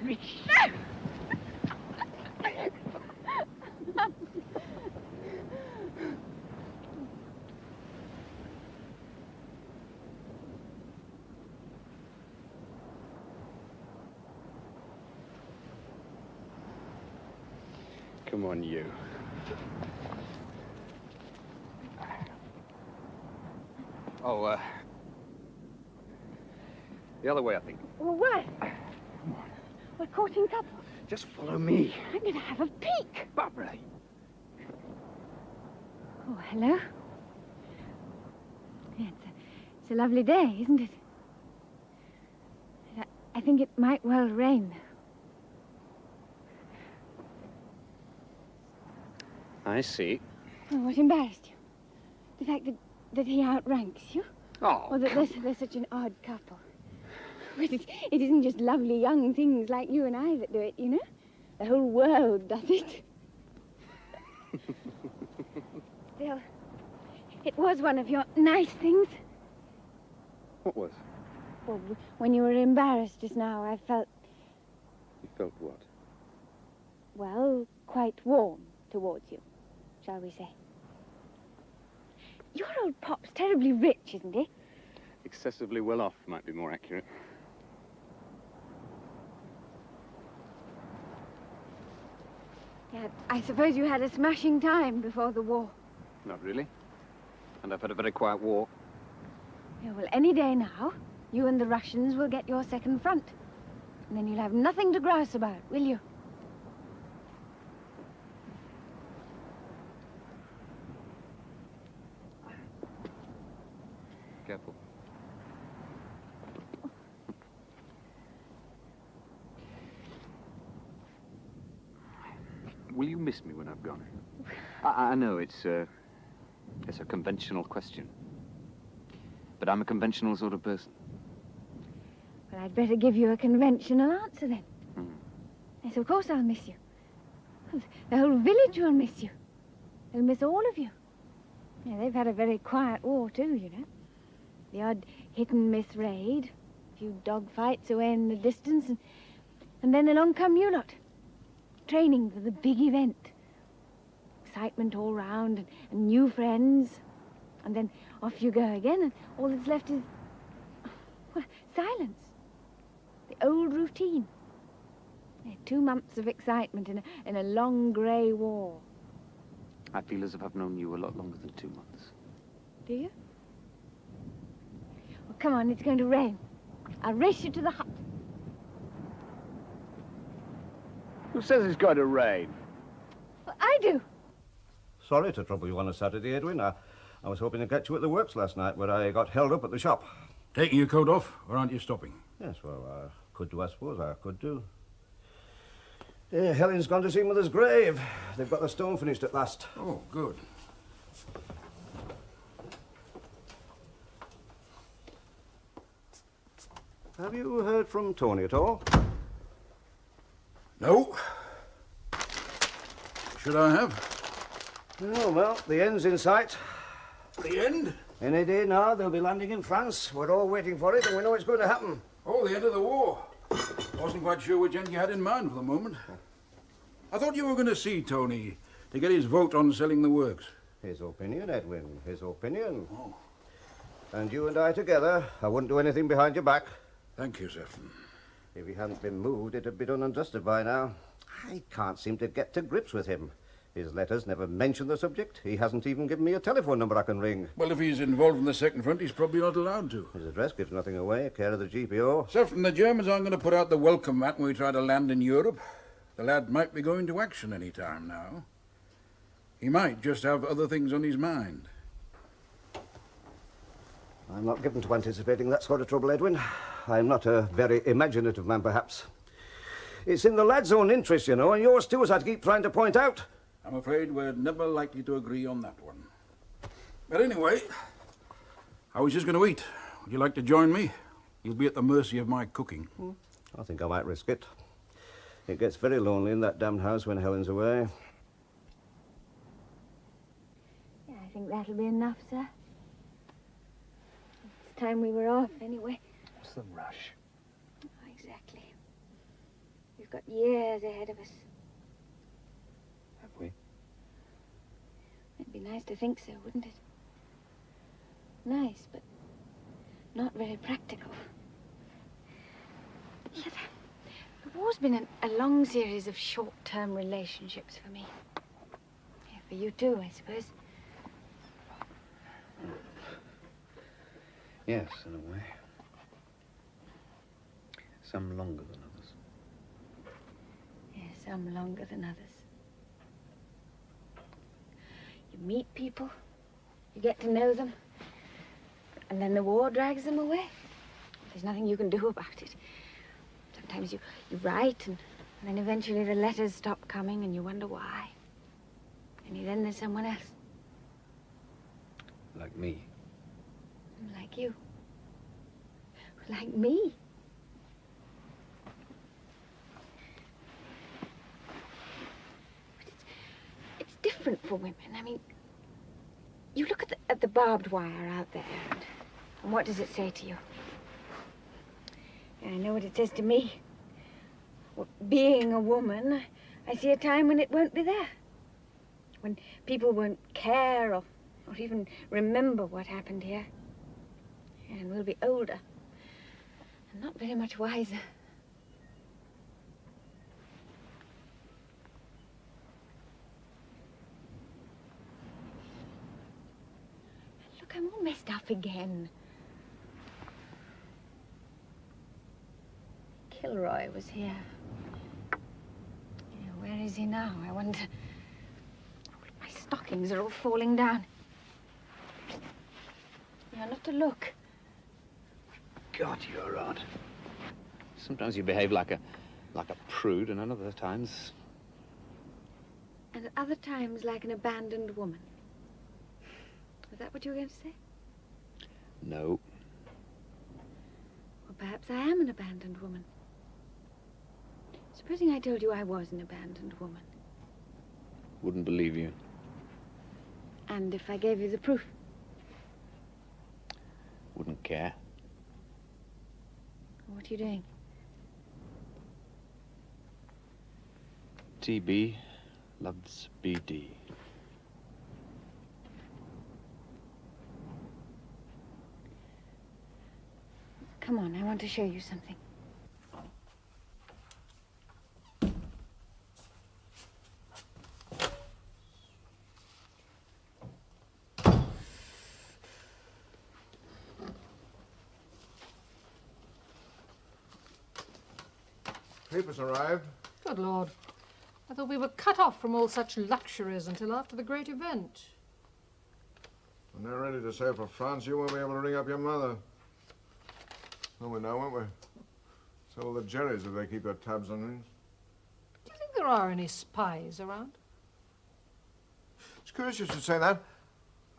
rich. Come on, you. Oh, the other way, I think. Well, where? Come on. We're courting couple. Just follow me. I'm going to have a peek. Barbara. Oh, hello. Yeah, it's a lovely day, isn't it? I think it might well rain. I see. Oh, what embarrassed you? The fact that he outranks you? Oh, Or that they're such an odd couple? But it isn't just lovely young things like you and I that do it, you know? The whole world does it. Still, it was one of your nice things. What was? Well, when you were embarrassed just now, I felt, You felt what? well, quite warm towards you, shall we say. Your old Pop's terribly rich, isn't he? Excessively well off might be more accurate. Yeah, I suppose you had a smashing time before the war. Not really. And I've had a very quiet walk. Yeah, well, any day now, you and the Russians will get your second front. And then you'll have nothing to grouse about, will you? Careful. Will you miss me when I've gone? I know it's a conventional question. But I'm a conventional sort of person. Well, I'd better give you a conventional answer then. Hmm. Yes, of course I'll miss you. The whole village will miss you. They'll miss all of you. Yeah, they've had a very quiet war too, you know. The odd hit-and-miss raid, a few dog fights away in the distance, and then along come you lot. Training for the big event. Excitement all round, and new friends. And then off you go again, and all that's left is, well, silence. The old routine. Yeah, 2 months of excitement in a long grey war. I feel as if I've known you a lot longer than 2 months. Do you? Well, come on, it's going to rain. I'll race you to the hut. Who says it's going to rain? Well, I do. Sorry to trouble you on a Saturday, Edwin. I was hoping to catch you at the works last night, where I got held up at the shop. Taking your coat off, or aren't you stopping? Yes, well, I could do, I suppose. I could do. Helen's gone to see Mother's grave. They've got the stone finished at last. Oh, good. Have you heard from Tony at all? No. Should I have? Oh, well, the end's in sight. The end? Any day now, they'll be landing in France. We're all waiting for it, and we know it's going to happen. Oh, the end of the war. Wasn't quite sure which end you had in mind for the moment. I thought you were going to see Tony to get his vote on selling the works. His opinion, Edwin, his opinion. Oh. And you and I together, I wouldn't do anything behind your back. Thank you, Sefton. If he hadn't been moved, it'd be done and dusted by now. I can't seem to get to grips with him. His letters never mention the subject. He hasn't even given me a telephone number I can ring. Well, if he's involved in the second front, he's probably not allowed to. His address gives nothing away, care of the GPO. Sefton, the Germans aren't going to put out the welcome mat when we try to land in Europe. The lad might be going to action any time now. He might just have other things on his mind. I'm not given to anticipating that sort of trouble, Edwin. I'm not a very imaginative man, perhaps. It's in the lad's own interest, you know, and yours too, as I keep trying to point out. I'm afraid we're never likely to agree on that one. But anyway, I was just going to eat. Would you like to join me? You'll be at the mercy of my cooking. I think I might risk it. It gets very lonely in that damned house when Helen's away. Yeah, I think that'll be enough, sir. It's time we were off, anyway. What's the rush? Oh, exactly. We've We've got years ahead of us. Have we? It'd be nice to think so, wouldn't it? Nice, but not very practical. Yeah, the war's been a long series of short-term relationships for me. Yeah, for you too, I suppose. Yes, in a way. Some longer than others. Yeah, some longer than others. You meet people, you get to know them, and then the war drags them away. There's nothing you can do about it. Sometimes you write, and then eventually the letters stop coming, and you wonder why. And then there's someone else. Like me. Like you. Like me. But it's different for women. I mean, you look at the barbed wire out there, and what does it say to you? I know what it says to me. Well, being a woman, I see a time when it won't be there. When people won't care or even remember what happened here. And we'll be older. And not very much wiser. Look, I'm all messed up again. Kilroy was here. Yeah, where is he now, I wonder? Oh, my stockings are all falling down. Yeah, not to look. God, you're odd. Sometimes you behave like a prude, and at other times... And at other times like an abandoned woman. Is that what you were going to say? No. Well, perhaps I am an abandoned woman. Supposing I told you I was an abandoned woman. Wouldn't believe you. And if I gave you the proof? Wouldn't care. What are you doing? TB loves BD. Come on, I want to show you something. Papers arrived. Good Lord. I thought we were cut off from all such luxuries until after the great event. When they're ready to sail for France, you won't be able to ring up your mother. Well, we know, won't we? So will the Jerrys if they keep their tabs on things. Do you think there are any spies around? It's curious you should say that.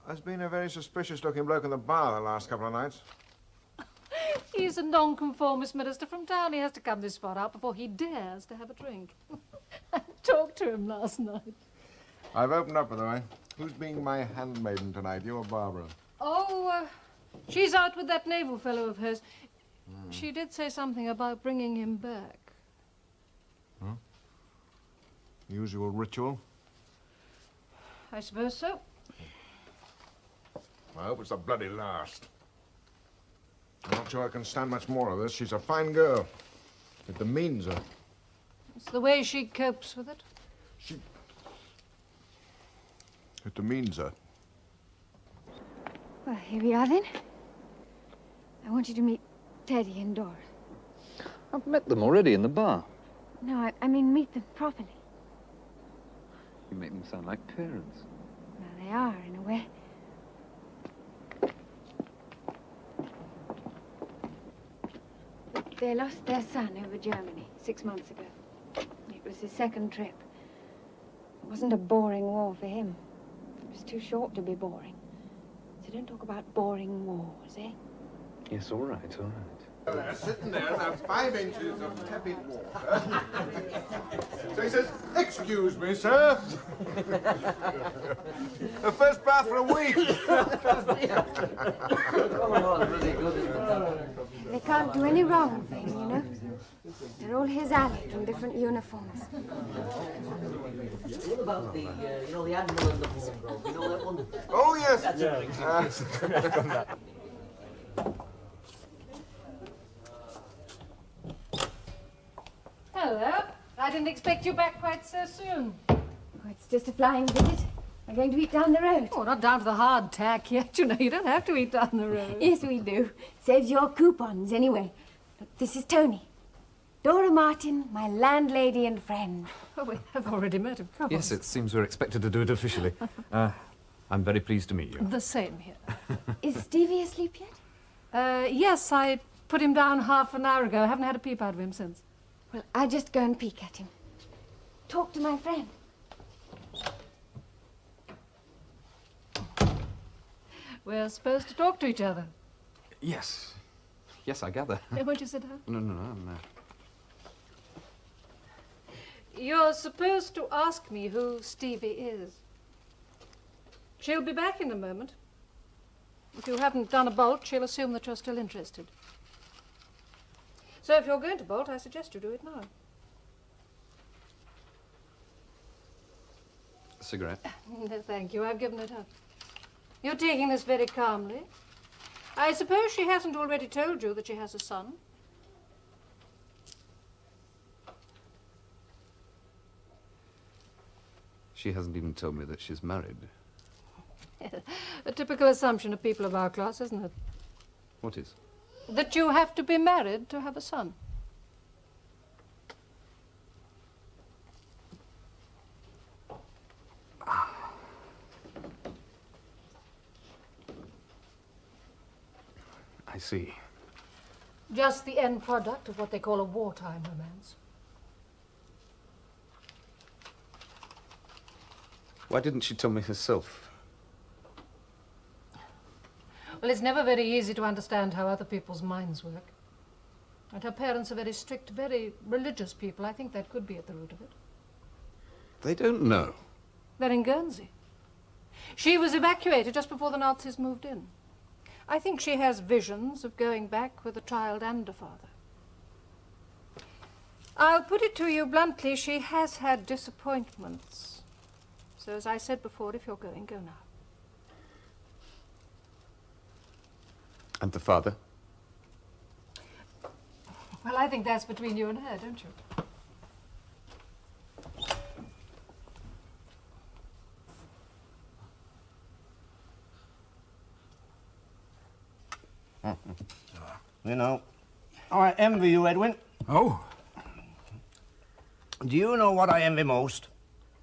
There's been a very suspicious-looking bloke in the bar the last couple of nights. He's a nonconformist minister from town. He has to come this far out before he dares to have a drink. I talked to him last night. I've opened up, by the way. Who's being my handmaiden tonight, you or Barbara? Oh, she's out with that naval fellow of hers. She did say something about bringing him back. Huh? Usual ritual? I suppose so. I hope it's the bloody last. I'm not sure I can stand much more of this. She's a fine girl. It demeans her. It's the way she copes with it. It demeans her. Well, here we are then. I want you to meet Teddy and Dora. I've met them already in the bar. No, I mean meet them properly. You make them sound like parents. Well, they are, in a way. They lost their son over Germany 6 months ago. It was his second trip. It wasn't a boring war for him. It was too short to be boring. So don't talk about boring wars, eh? Yes, all right, all right. They're sitting there in that 5 inches of tepid water. So he says, "Excuse me, sir." The first bath for a week. They can't do any wrong thing, you know. They're all his alley in different uniforms. What about the, the animal and the bone grove? You know that one? Oh, yes. That's it. Hello. I didn't expect you back quite so soon. Oh, it's just a flying visit. We're going to eat down the road. Oh, not down to the hard tack yet. You know, you don't have to eat down the road. Yes, we do. Saves your coupons, anyway. Look, this is Tony. Dora Martin, my landlady and friend. Oh, we have already met, of course. Yes, it seems we're expected to do it officially. I'm very pleased to meet you. The same here. Is Stevie asleep yet? Yes, I put him down half an hour ago. I haven't had a peep out of him since. Well, I'll just go and peek at him. Talk to my friend. We're supposed to talk to each other. Yes. Yes, I gather. Won't you sit down? No, no. You're supposed to ask me who Stevie is. She'll be back in a moment. If you haven't done a bolt, she'll assume that you're still interested. So if you're going to bolt, I suggest you do it now. A cigarette? No, thank you. I've given it up. You're taking this very calmly. I suppose she hasn't already told you that she has a son. She hasn't even told me that she's married. A typical assumption of people of our class, isn't it? What is? That you have to be married to have a son. I see. Just the end product of what they call a wartime romance. Why didn't she tell me herself? Well, it's never very easy to understand how other people's minds work. And her parents are very strict, very religious people. I think that could be at the root of it. They don't know. They're in Guernsey. She was evacuated just before the Nazis moved in. I think she has visions of going back with a child and a father. I'll put it to you bluntly, she has had disappointments. So as I said before, if you're going, go now. And the father? Well, I think that's between you and her, don't you? You know, I envy you, Edwin. Oh? Do you know what I envy most?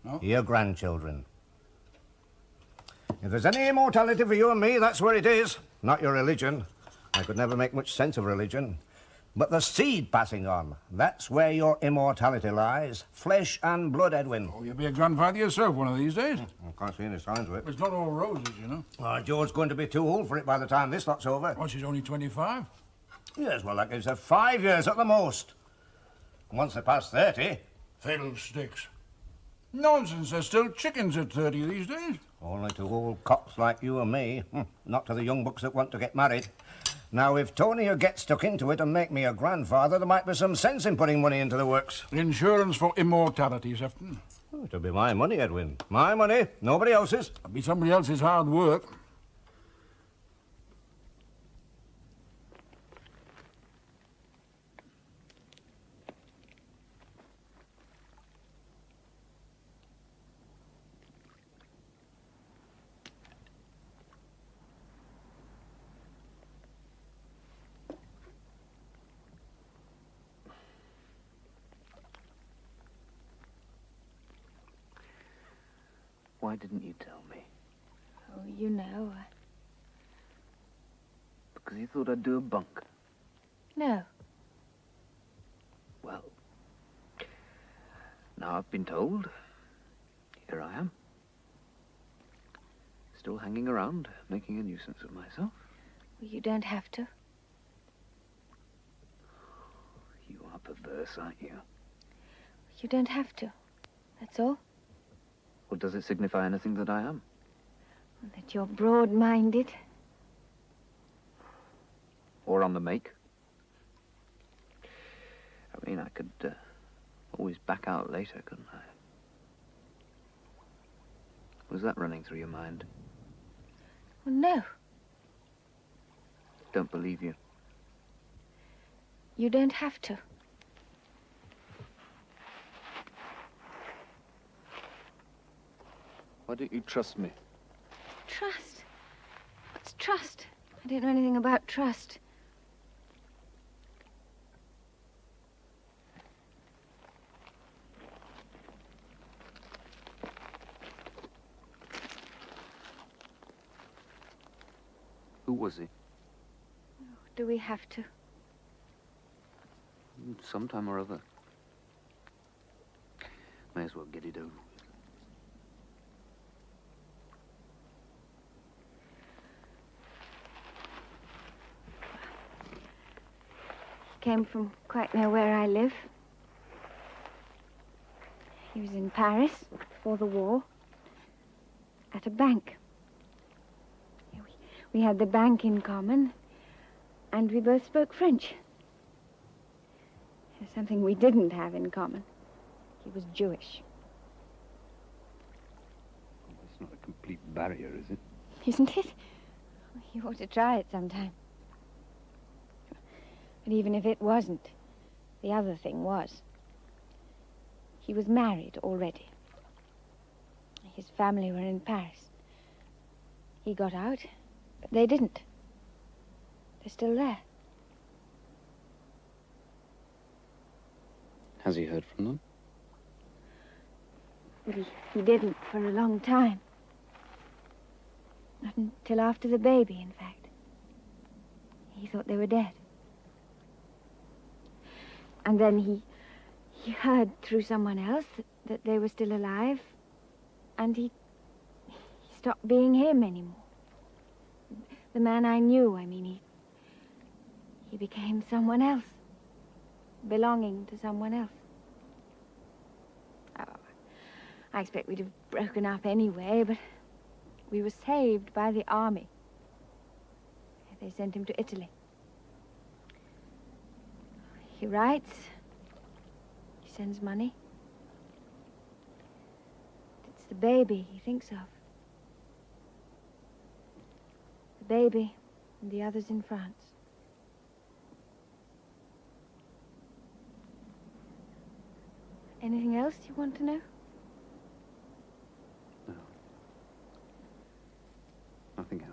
No. Your grandchildren. If there's any immortality for you and me, that's where it is. Not your religion. I could never make much sense of religion. But the seed passing on, that's where your immortality lies. Flesh and blood, Edwin. Oh, you'll be a grandfather yourself one of these days. I can't see any signs of it. It's not all roses, you know. Oh, Joe's going to be too old for it by the time this lot's over. Oh, she's only 25. Yes, well, that gives her 5 years at the most. Once they pass 30... Fiddlesticks. Nonsense, there's still chickens at 30 these days. Only to old cops like you and me. Not to the young bucks that want to get married. Now, if Tony here gets stuck into it and make me a grandfather, there might be some sense in putting money into the works. Insurance for immortality, Sefton. Oh, it'll be my money, Edwin. My money, nobody else's. It'll be somebody else's hard work. Why didn't you tell me? Oh, you know. Because you thought I'd do a bunk. No. Well, now I've been told. Here I am. Still hanging around, making a nuisance of myself. Well, you don't have to. You are perverse, aren't you? You don't have to. That's all. Or does it signify anything that I am? That you're broad-minded. Or on the make? I mean, I could always back out later, couldn't I? Was that running through your mind? Well, no. Don't believe you. You don't have to. Why don't you trust me? Trust? What's trust? I don't know anything about trust. Who was he? Do we have to? Sometime or other. May as well get it over with. He came from quite near where I live. He was in Paris before the war, at a bank. We had the bank in common, and we both spoke French. There's something we didn't have in common. He was Jewish. That's not a complete barrier, is it? Isn't it? You ought to try it sometime. But even if it wasn't, the other thing was. He was married already. His family were in Paris. He got out, but they didn't. They're still there. Has he heard from them? Well, he didn't for a long time. Not until after the baby, in fact. He thought they were dead. And then he heard through someone else that they were still alive, and he stopped being him anymore. The man I knew, I mean, he became someone else, belonging to someone else. Oh, I expect we'd have broken up anyway, but we were saved by the army. They sent him to Italy. He writes. He sends money. It's the baby he thinks of. The baby and the others in France. Anything else you want to know? No. Nothing else.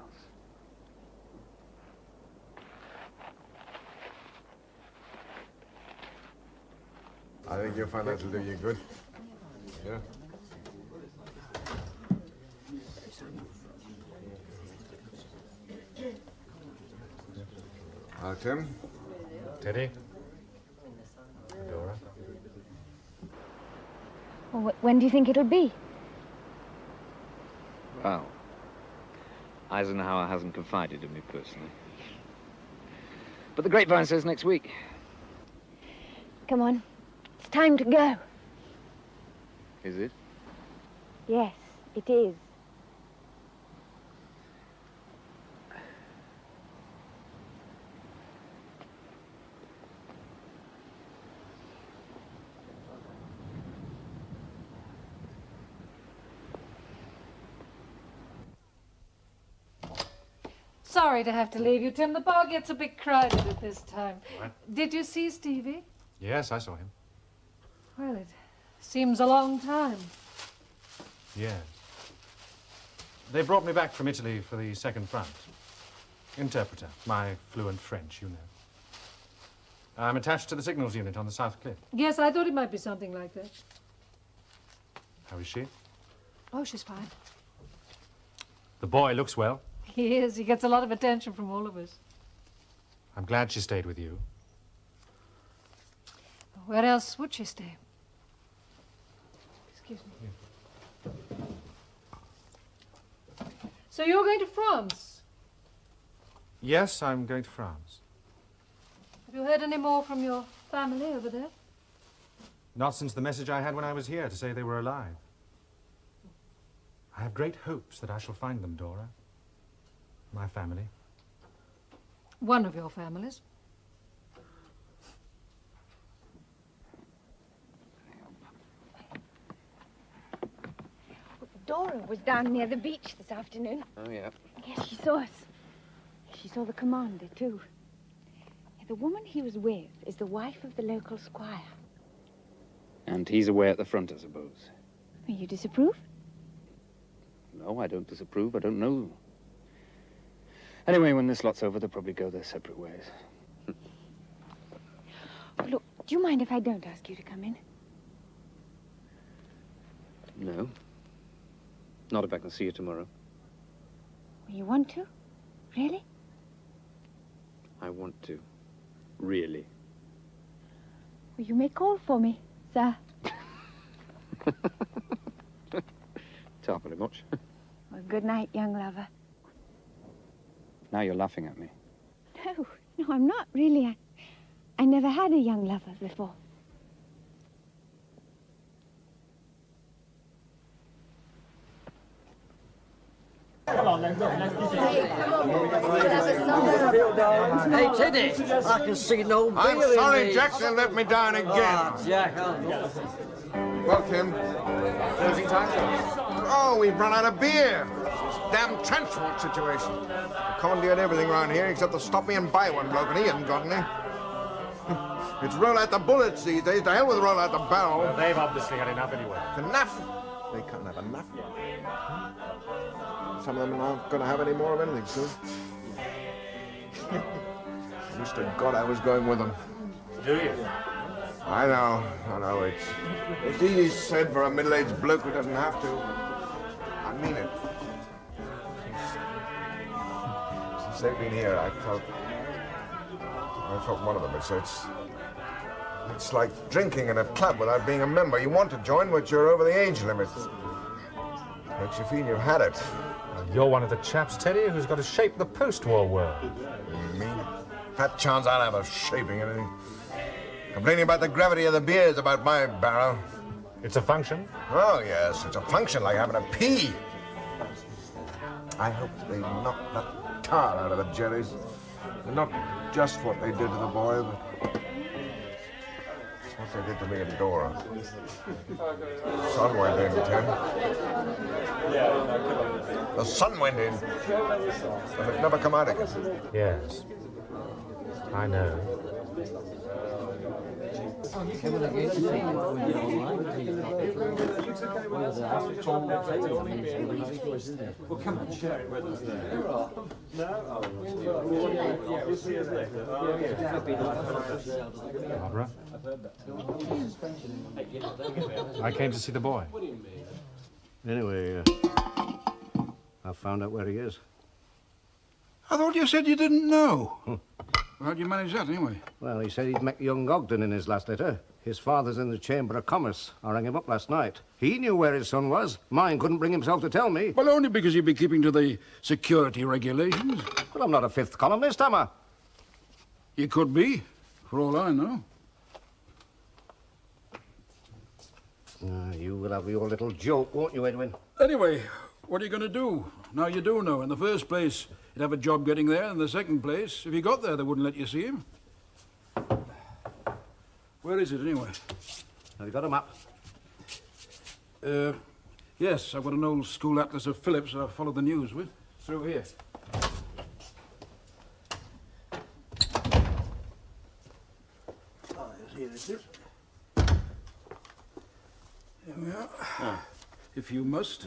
I think you'll find that'll do you good. Yeah? Tim? Teddy? Dora? Well, when do you think it'll be? Well, Eisenhower hasn't confided in me personally. But the grapevine says next week. Come on. It's time to go. Is it? Yes, it is. Sorry to have to leave you, Tim. The bar gets a bit crowded at this time. What? Did you see Stevie? Yes, I saw him. Well, it seems a long time. Yes. They brought me back from Italy for the second front. Interpreter, my fluent French, you know. I'm attached to the signals unit on the South Cliff. Yes, I thought it might be something like that. How is she? Oh, she's fine. The boy looks well. He is. He gets a lot of attention from all of us. I'm glad she stayed with you. Where else would she stay? Excuse me. So you're going to France? Yes, I'm going to France. Have you heard any more from your family over there? Not since the message I had when I was here to say they were alive. I have great hopes that I shall find them, Dora. My family. One of your families. was down near the beach this afternoon. Oh, yeah. Yes, she saw us. She saw the commander, too. The woman he was with is the wife of the local squire. And he's away at the front, I suppose. You disapprove? No, I don't disapprove. I don't know. Anyway, when this lot's over, they'll probably go their separate ways. Oh, look, do you mind if I don't ask you to come in? No. Not if I can see you tomorrow. You want to? Really? I want to. Really. Well, you may call for me, sir. Talk very much. Well, good night, young lover. Now you're laughing at me. No, I'm not, really. I never had a young lover before. Hey, Teddy, I can see no beer I'm in sorry, these. Jack, they let me down again. Ah, Jack, Well, Tim, closing time? Oh, we've run out of beer. Damn transport situation. I commandeered everything around here except to stop me and buy one bloke, and he hasn't got any. It's roll out the bullets these days. To hell with roll out the barrel. Well, they've obviously had enough anyway. Enough? They can't have enough. Some of them aren't going to have any more of anything soon. I wish to God I was going with them. Do you? I know. It's easy said for a middle-aged bloke who doesn't have to. I mean it. Since they've been here, I felt one of them. It's like drinking in a club without being a member. You want to join, but you're over the age limit. Makes you feel you've had it. You're one of the chaps, Teddy, who's got to shape the post-war world. Me? Fat chance I'll have of shaping anything. Complaining about the gravity of the beer is about my barrel. It's a function. Oh, yes, it's a function like having a pea. I hope they knock that tar out of the Jerrys. And not just what they did to the boy, but it's what they did to me and Dora. The sun went in, Tim. The sun went in. And it never come out again. Yes. I know. Well, come and share it with us then. Barbara? I came to see the boy. Anyway, I've found out where he is. I thought you said you didn't know. How'd you manage that, anyway? Well, he said he'd met young Ogden in his last letter. His father's in the Chamber of Commerce. I rang him up last night. He knew where his son was. Mine couldn't bring himself to tell me. Well, only because you'd be keeping to the security regulations. Well, I'm not a fifth columnist, am I? You could be, for all I know. You will have your little joke, won't you, Edwin? Anyway, what are you going to do? Now you do know. In the first place, you'd have a job getting there. In the second place, if you got there, they wouldn't let you see him. Where is it, anyway? Have you got a map? Yes, I've got an old school atlas of Phillips I follow the news with. Through here. Here it is. Here we are. If you must.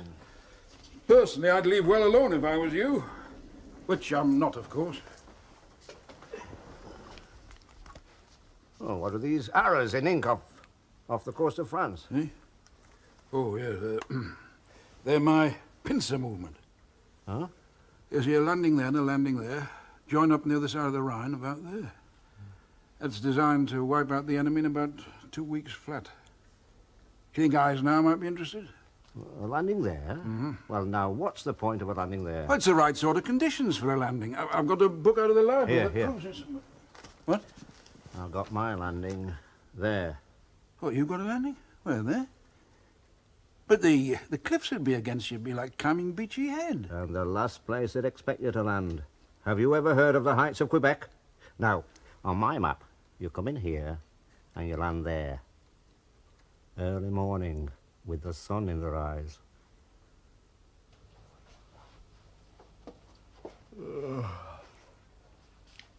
Personally, I'd leave well alone if I was you. Which I'm not, of course. Oh, what are these arrows in ink off the coast of France? Eh? Oh, yes. They're my pincer movement. Huh? You see a landing there and a landing there. Join up on the other side of the Rhine, about there. It's designed to wipe out the enemy in about 2 weeks flat. Do you think Eisenhower might be interested? A landing there? Mm-hmm. Well, now, what's the point of a landing there? Well, it's the right sort of conditions for a landing. I've got a book out of the library that Here. proves it. What? I've got my landing there. Oh, you've got a landing? Where, there? But the cliffs would be against you. It'd be like climbing Beachy Head. And the last place they'd expect you to land. Have you ever heard of the heights of Quebec? Now, on my map, you come in here and you land there. Early morning, with the sun in their eyes.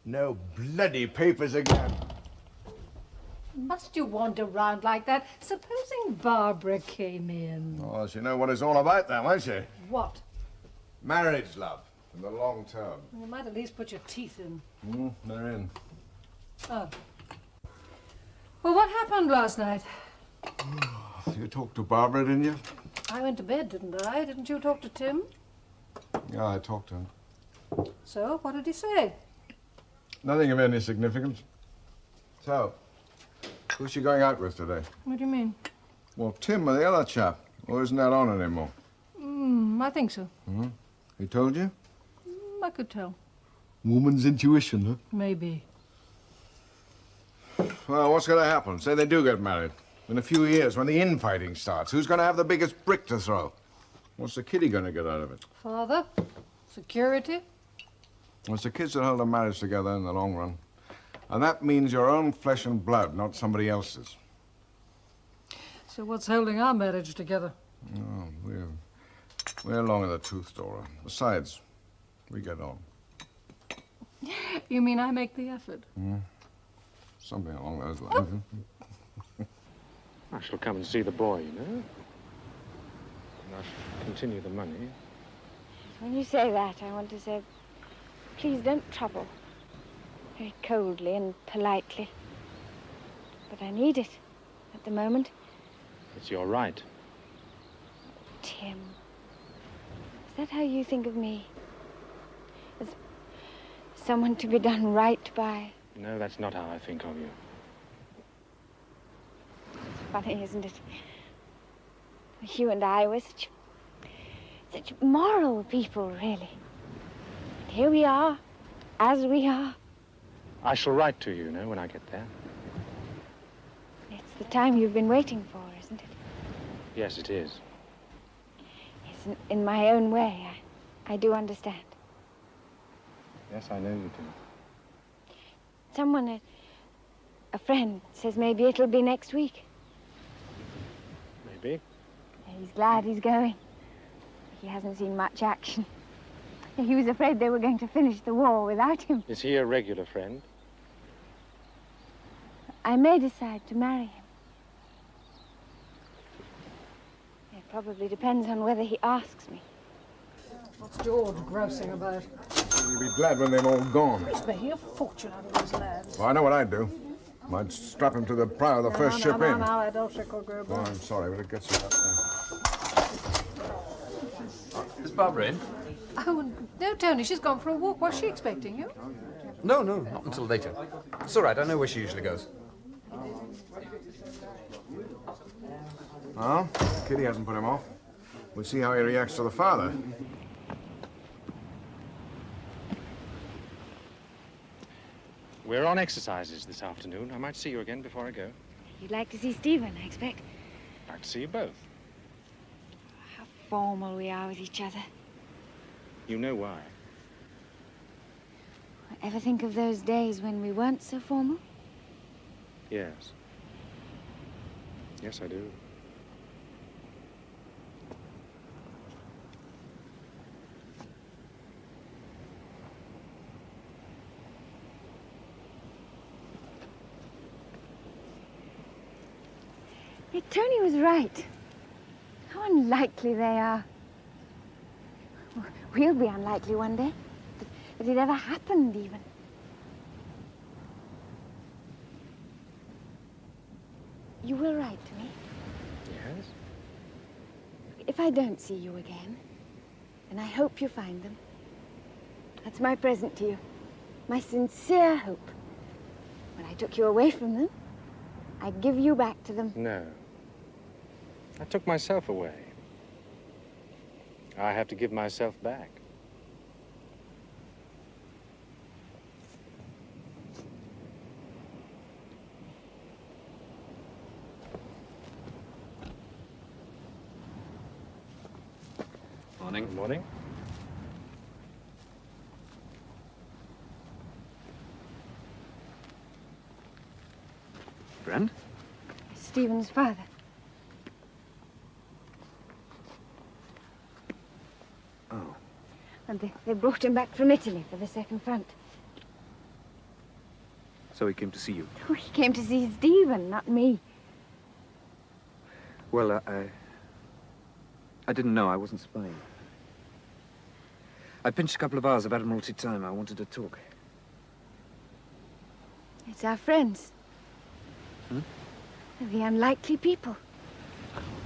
No bloody papers again. Must you wander around like that? Supposing Barbara came in. Oh, she know what it's all about then, won't she? What? Marriage, love, in the long term. You might at least put your teeth in. They're in. Oh. Well, what happened last night? You talked to Barbara, didn't you? I went to bed, didn't I? Didn't you talk to Tim? Yeah, I talked to him. So, what did he say? Nothing of any significance. So, who's she going out with today? What do you mean? Well, Tim or the other chap. Or isn't that on anymore? I think so. He told you? I could tell. Woman's intuition, huh? Maybe. Well, what's going to happen? Say they do get married. In a few years, when the infighting starts, who's going to have the biggest brick to throw? What's the kiddie going to get out of it? Father? Security? Well, it's the kids that hold a marriage together in the long run. And that means your own flesh and blood, not somebody else's. So what's holding our marriage together? Oh, we're long in the tooth, Dora. Besides, we get on. You mean I make the effort? Something along those lines. I shall come and see the boy, you know. And I shall continue the money. When you say that, I want to say, please don't trouble. Very coldly and politely. But I need it at the moment. It's your right. Tim, is that how you think of me? As someone to be done right by? No, that's not how I think of you. It's funny, isn't it? You and I were such moral people, really. And here we are, as we are. I shall write to you, when I get there. It's the time you've been waiting for, isn't it? Yes, it is. Yes, in my own way, I do understand. Yes, I know you do. Someone, a friend, says maybe it'll be next week. Maybe. He's glad he's going. He hasn't seen much action. He was afraid they were going to finish the war without him. Is he a regular friend? I may decide to marry him. It probably depends on whether he asks me. What's George grousing about? You'll be glad when they've all gone. He's making a fortune out of those lads. Well, I know what I'd do. I'd strap him to the prow of the first ship in. No, I don't think I'll go Oh, back. I'm sorry, but it gets you up there. Is Barbara in? Oh, no, Tony, she's gone for a walk. Was she expecting you? No, not until later. It's all right, I know where she usually goes. Well, Kitty hasn't put him off. We'll see how he reacts to the father. We're on exercises this afternoon. I might see you again before I go. You'd like to see Stephen, I expect. I'd like to see you both. How formal we are with each other. You know why. Ever think of those days when we weren't so formal? Yes. Yes, I do. Yeah, Tony was right. How unlikely they are. We'll be unlikely one day. That it ever happened, even. You will write to me. Yes? If I don't see you again, then I hope you find them. That's my present to you. My sincere hope. When I took you away from them, I give you back to them. No. I took myself away. I have to give myself back. Morning. Good morning. Friend? Stephen's father. Oh. And they brought him back from Italy for the second front. So he came to see you? Oh, he came to see Stephen, not me. Well, I didn't know. I wasn't spying. I pinched a couple of hours of Admiralty time. I wanted to talk. It's our friends. Hmm? The unlikely people.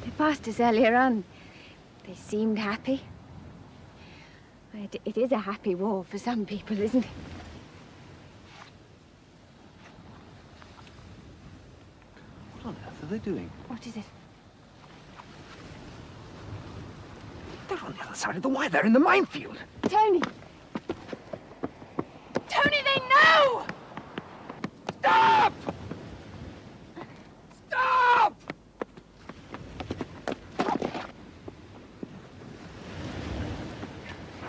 They passed us earlier on. They seemed happy. It is a happy war for some people, isn't it? What on earth are they doing? What is it? They're on the other side of the wire. They're in the minefield. Tony! Tony, they know! Stop! Stop!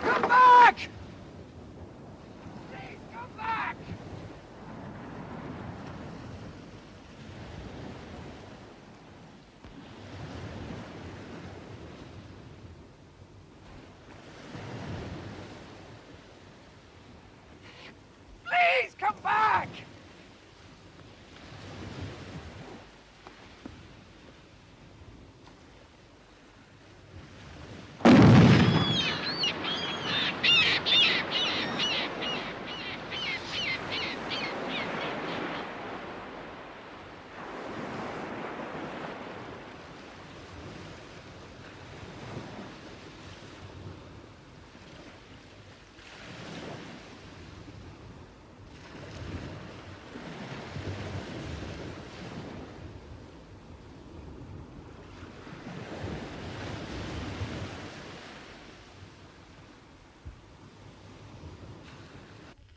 Come back! Please come back! Please come back!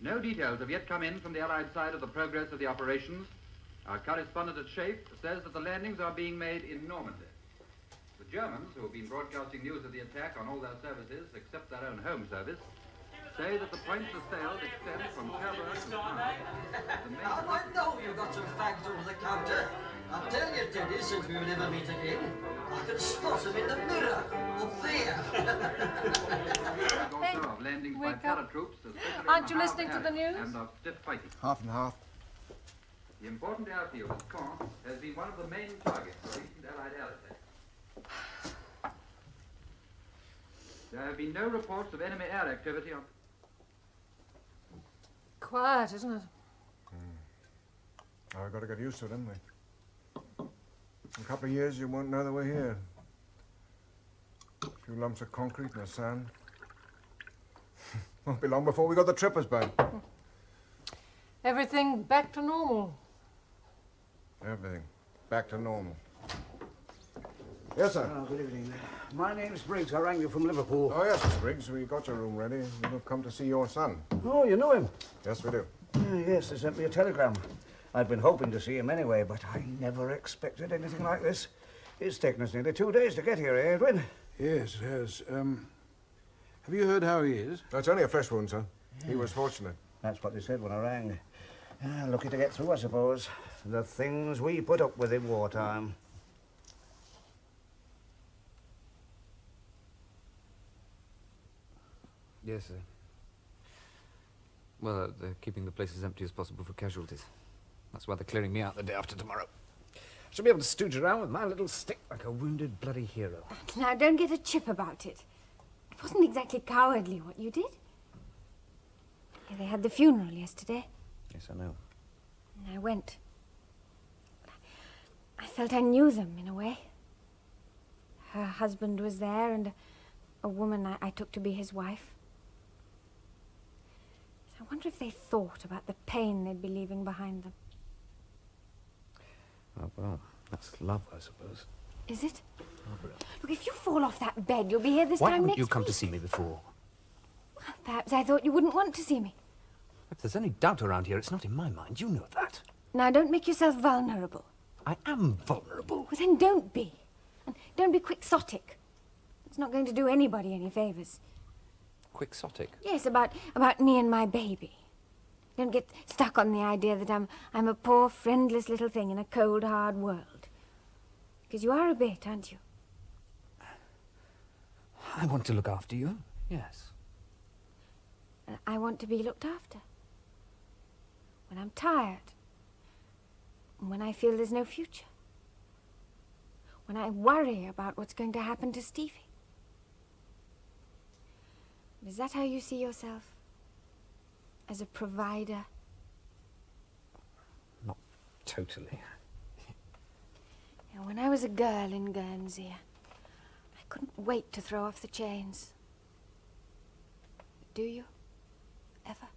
No details have yet come in from the Allied side of the progress of the operations. Our correspondent at Schaeff says that the landings are being made in Normandy. The Germans, who have been broadcasting news of the attack on all their services except their own home service, say that the points assailed extend from Cherbourg to France. How do I know you got some fags over the counter? I'll tell you, Teddy, since we will never meet again, I can spot them in the mirror, up there. Also of landings by paratroops, especially Aren't you listening to the news? And of stiff fighting. Half and half. The important airfield at Caen has been one of the main targets for recent Allied air attacks. There have been no reports of enemy air activity on... Quiet, isn't it? I've got to get used to it, haven't we? In a couple of years, you won't know that we're here. A few lumps of concrete and the sand. Won't be long before we got the trippers back. Everything back to normal. Everything. Back to normal. Yes, sir. Oh, good evening. My name's Briggs. I rang you from Liverpool. Oh, yes, Miss Briggs. We got your room ready. We've come to see your son. Oh, you know him? Yes, we do. Yes, they sent me a telegram. I'd been hoping to see him anyway, but I never expected anything like this. It's taken us nearly 2 days to get here, eh, Edwin? Yes, it has. Have you heard how he is? That's only a flesh wound, sir. Yeah. He was fortunate. That's what they said when I rang. Lucky to get through, I suppose. The things we put up with in wartime. Yes, sir. Well, they're keeping the place as empty as possible for casualties. That's why they're clearing me out the day after tomorrow. I shall be able to stooge around with my little stick like a wounded bloody hero. Now, don't get a chip about it. It wasn't exactly cowardly what you did. Yeah, they had the funeral yesterday. Yes, I know. And I went. I felt I knew them, in a way. Her husband was there, and a woman I took to be his wife. I wonder if they thought about the pain they'd be leaving behind them. Oh, well, that's love, I suppose. Is it? Look, if you fall off that bed, you'll be here this Why time haven't next you come week. to see me before? Perhaps I thought you wouldn't want to see me. If there's any doubt around here, it's not in my mind. You know that. Now, don't make yourself vulnerable. I am vulnerable. Well, then don't be. And don't be quixotic. It's not going to do anybody any favours. Quixotic? Yes, about me and my baby. Don't get stuck on the idea that I'm a poor, friendless little thing in a cold, hard world. Because you are a bit, aren't you? I want to look after you, yes. And I want to be looked after. When I'm tired. And when I feel there's no future. When I worry about what's going to happen to Stevie. Is that how you see yourself? As a provider? Not totally. When I was a girl in Guernsey, I couldn't wait to throw off the chains. Do you? Ever?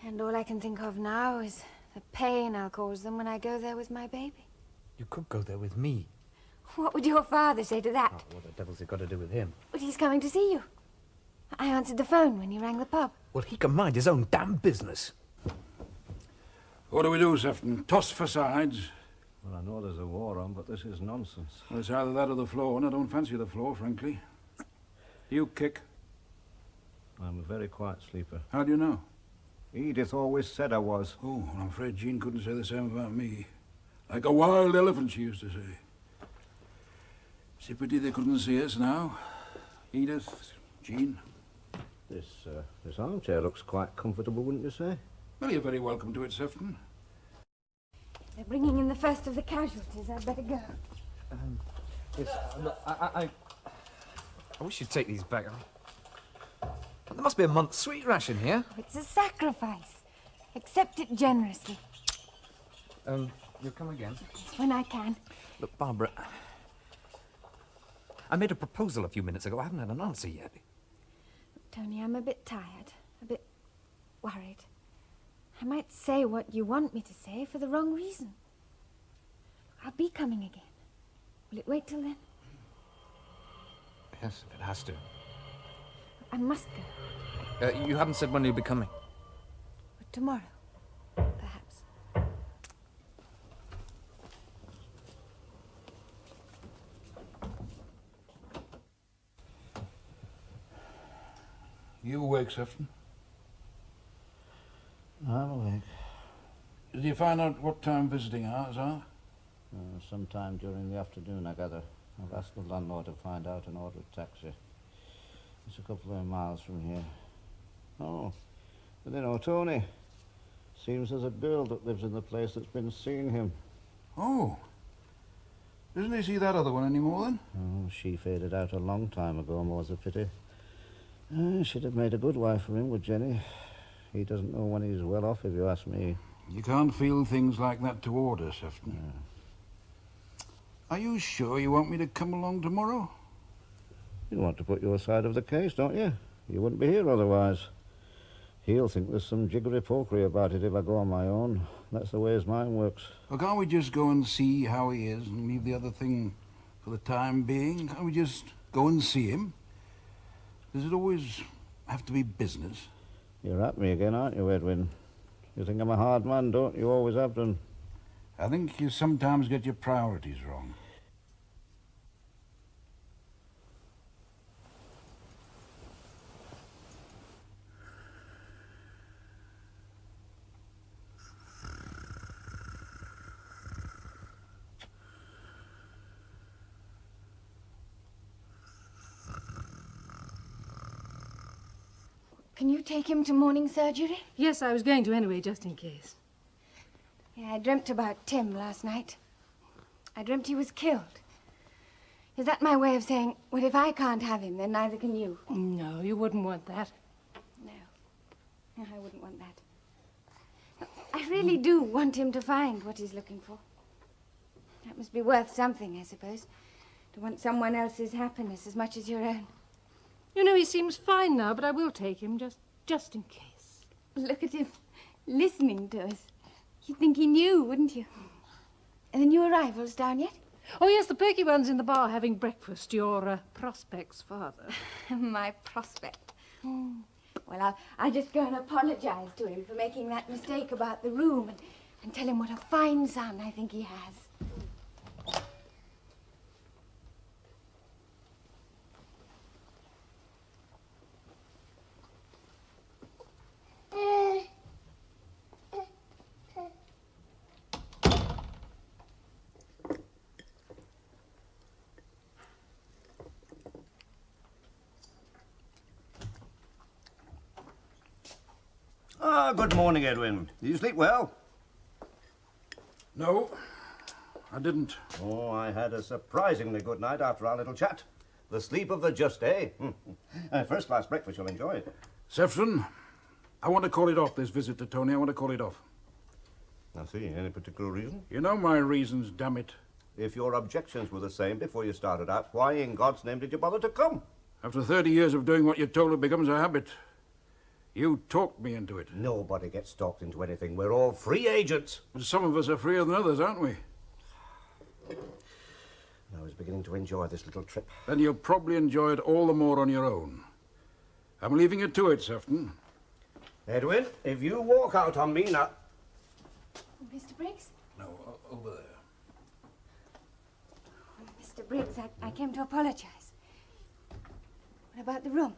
And all I can think of now is the pain I'll cause them when I go there with my baby. You could go there with me. What would your father say to that? Oh, what the devil's it got to do with him? But he's coming to see you. I answered the phone when you rang the pub. Well, he can mind his own damn business. What do we do, Sefton? Toss for sides? Well, I know there's a war on, but this is nonsense. Well, it's either that or the floor, and I don't fancy the floor, frankly. You kick. I'm a very quiet sleeper. How do you know? Edith always said I was. Oh, I'm afraid Jean couldn't say the same about me. Like a wild elephant, she used to say. It's a pity they couldn't see us now. Edith, Jean. This armchair looks quite comfortable, wouldn't you say? Well, you're very welcome to it, Sefton. They're bringing in the first of the casualties. I'd better go. Yes, look, I wish you'd take these back. There must be a month's sweet ration here. It's a sacrifice. Accept it generously. You'll come again? It's when I can. Look, Barbara, I made a proposal a few minutes ago. I haven't had an answer yet. Tony, I'm a bit tired. A bit worried. I might say what you want me to say for the wrong reason. I'll be coming again. Will it wait till then? Yes, if it has to. I must go. You haven't said when you'll be coming. But tomorrow, perhaps. You awake, Sefton? I'm awake. Did you find out what time visiting hours are? Sometime during the afternoon, I gather. I've asked the landlord to find out and order a taxi. It's a couple of miles from here. Oh, but you know, Tony, seems there's a girl that lives in the place that's been seeing him. Oh. Doesn't he see that other one anymore, then? Oh, she faded out a long time ago, more's a pity. She'd have made a good wife for him, would Jenny? He doesn't know when he's well off, if you ask me. You can't feel things like that toward us, Sefton. Yeah. Are you sure you want me to come along tomorrow? You want to put your side of the case, don't you? You wouldn't be here otherwise. He'll think there's some jiggery-pokery about it if I go on my own. That's the way his mind works. Well, can't we just go and see how he is and leave the other thing for the time being? Can't we just go and see him? Does it always have to be business? You're at me again, aren't you, Edwin? You think I'm a hard man, don't you? Always have done. I think you sometimes get your priorities wrong. Can you take him to morning surgery? Yes, I was going to anyway, just in case. Yeah, I dreamt about Tim last night. I dreamt he was killed. Is that my way of saying, well, if I can't have him, then neither can you? No, you wouldn't want that. No, I wouldn't want that. I really do want him to find what he's looking for. That must be worth something, I suppose, to want someone else's happiness as much as your own. You know, he seems fine now, but I will take him, just in case. Look at him, listening to us. You'd think he knew, wouldn't you? Are the new arrivals down yet? Oh, yes, the perky one's in the bar having breakfast, your prospect's father. My prospect. Well, I'll just go and apologize to him for making that mistake about the room and tell him what a fine son I think he has. Ah, good morning, Edwin. Did you sleep well? No, I didn't. Oh, I had a surprisingly good night after our little chat. The sleep of the just, eh? First-class breakfast, you'll enjoy it. Sefton, I want to call it off, this visit to Tony. I want to call it off. I see. Any particular reason? You know my reasons, damn it. If your objections were the same before you started out, why in God's name did you bother to come? After 30 years of doing what you're told, it becomes a habit. You talked me into it. Nobody gets talked into anything. We're all free agents. But some of us are freer than others, aren't we? I was beginning to enjoy this little trip. Then you'll probably enjoy it all the more on your own. I'm leaving you to it, Sefton. Edwin, if you walk out on me now... Mr. Briggs? No, over there. Mr. Briggs, I came to apologize. What about the room?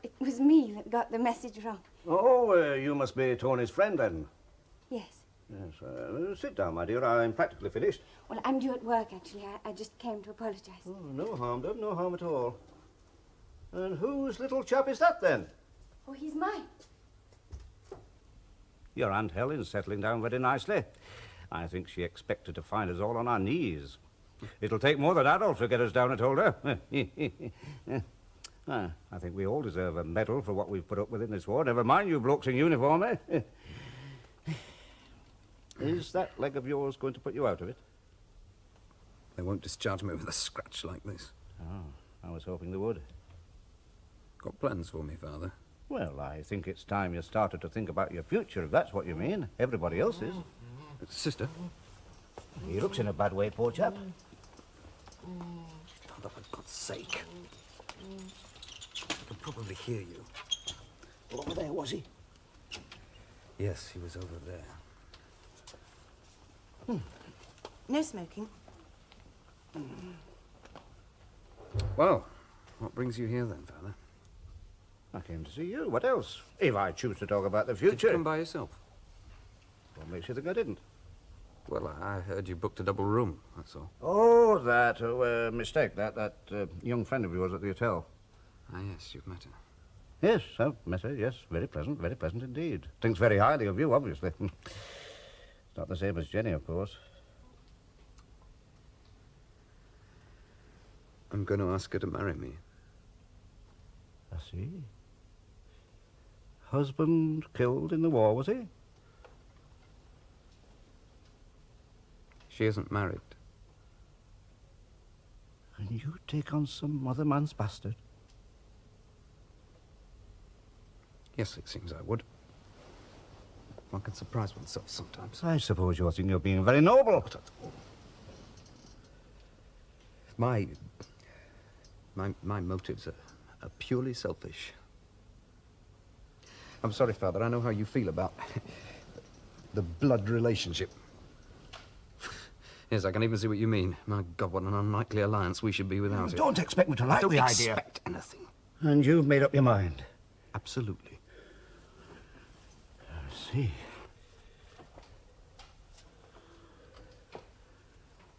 It was me that got the message wrong. Oh, you must be Tony's friend, then. Yes. Yes, sit down, my dear. I'm practically finished. Well, I'm due at work, actually. I just came to apologize. Oh, no harm done, no harm at all. And whose little chap is that, then? Oh, he's mine. Your Aunt Helen's settling down very nicely. I think she expected to find us all on our knees. It'll take more than adults to get us down, I told her. I think we all deserve a medal for what we've put up with in this war. Never mind you blokes in uniform, eh? Is that leg of yours going to put you out of it? They won't discharge me with a scratch like this. Oh, I was hoping they would. Got plans for me, Father? Well, I think it's time you started to think about your future, if that's what you mean. Everybody else is. Sister? He looks in a bad way, poor chap. Father, for God's sake. I could probably hear you. Over there, was he? Yes, he was over there. No smoking. Well, what brings you here then, Father? I came to see you. What else? If I choose to talk about the Did you future. come by yourself? What makes you think I didn't? Well, I heard you booked a double room, that's all. Oh, that mistake. That young friend of yours at the hotel. Ah, yes, you've met her. Yes, I've met her, yes. Very pleasant indeed. Thinks very highly of you, obviously. It's not the same as Jenny, of course. I'm going to ask her to marry me. I see. Husband killed in the war, was he? She isn't married. And you take on some other man's bastard? Yes, it seems I would. One can surprise oneself sometimes. I suppose you think you're being very noble. My motives are purely selfish. I'm sorry, Father. I know how you feel about the blood relationship. Yes, I can even see what you mean. My God, what an unlikely alliance we should be without it. Don't expect me to like the idea. Don't expect anything. And you've made up your mind? Absolutely. I see.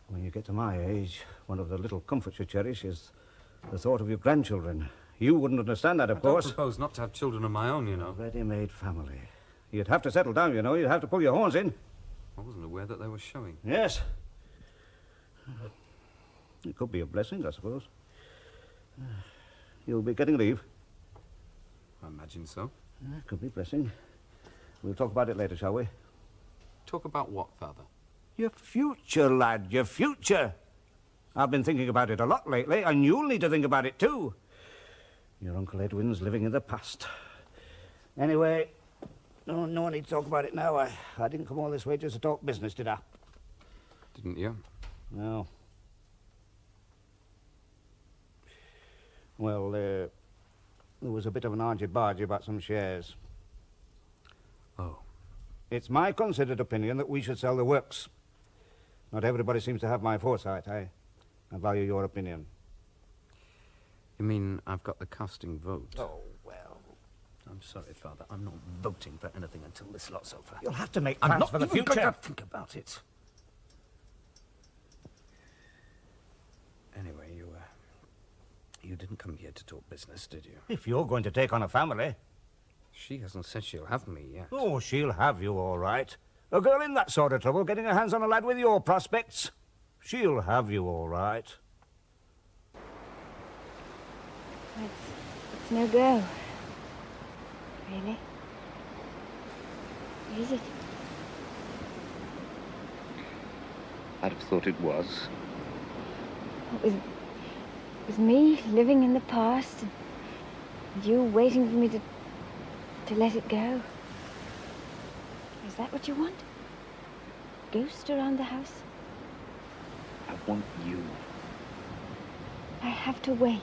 When you get to my age, one of the little comforts you cherish is the thought of your grandchildren. You wouldn't understand that, of course. I propose not to have children of my own, you know. Ready-made family. You'd have to settle down, you know. You'd have to pull your horns in. I wasn't aware that they were showing. Yes. It could be a blessing, I suppose. You'll be getting leave. I imagine so. It could be a blessing. We'll talk about it later, shall we? Talk about what, Father? Your future, lad, your future. I've been thinking about it a lot lately, and you'll need to think about it too. Your Uncle Edwin's living in the past. Anyway, no need to talk about it now. I didn't come all this way just to talk business, did I? Didn't you? No. Well, there was a bit of an argy-bargy about some shares. Oh. It's my considered opinion that we should sell the works. Not everybody seems to have my foresight. I value your opinion. You mean I've got the casting vote? Oh, well. I'm sorry, Father. I'm not voting for anything until this lot's over. You'll have to make I'm plans not for the even future. going to think about it. Anyway, you didn't come here to talk business, did you? If you're going to take on a family. She hasn't said she'll have me yet. Oh, she'll have you, all right. A girl in that sort of trouble getting her hands on a lad with your prospects. She'll have you, all right. It's no go. Really? Is it? I'd have thought it was. It was me living in the past and you waiting for me to let it go. Is that what you want? Ghost around the house? I want you. I have to wait.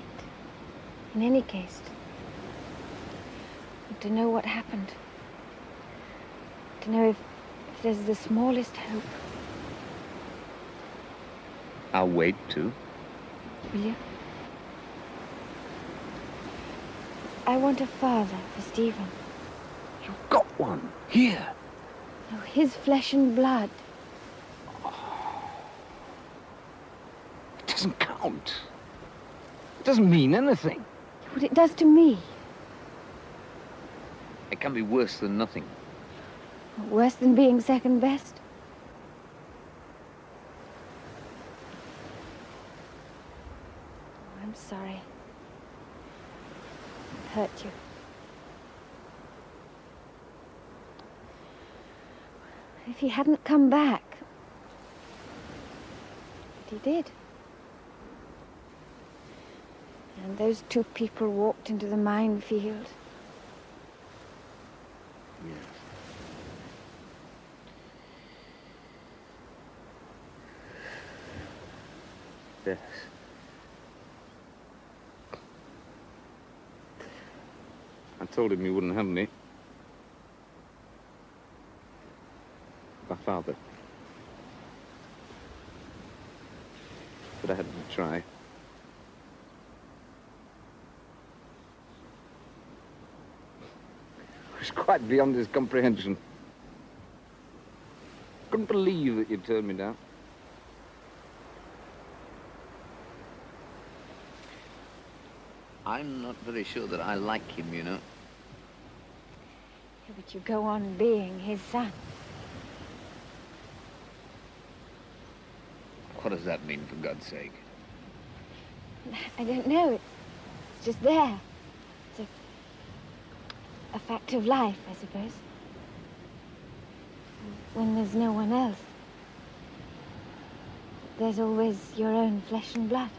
In any case. To know what happened. To know if there's the smallest hope. I'll wait, too. Will you? I want a father for Stephen. You've got one. Here. No, his flesh and blood. It doesn't count. It doesn't mean anything. What it does to me. It can be worse than nothing. Worse than being second best. I'm sorry. I've hurt you. If he hadn't come back. But he did. And those two people walked into the minefield. Yes. Yes. I told him he wouldn't have me. My father. But I had to try. It was quite beyond his comprehension. Couldn't believe that you'd turned me down. I'm not very sure that I like him, you know. Yeah, but you go on being his son. What does that mean, for God's sake? I don't know. It's just there. It's a fact of life, I suppose. When there's no one else, there's always your own flesh and blood.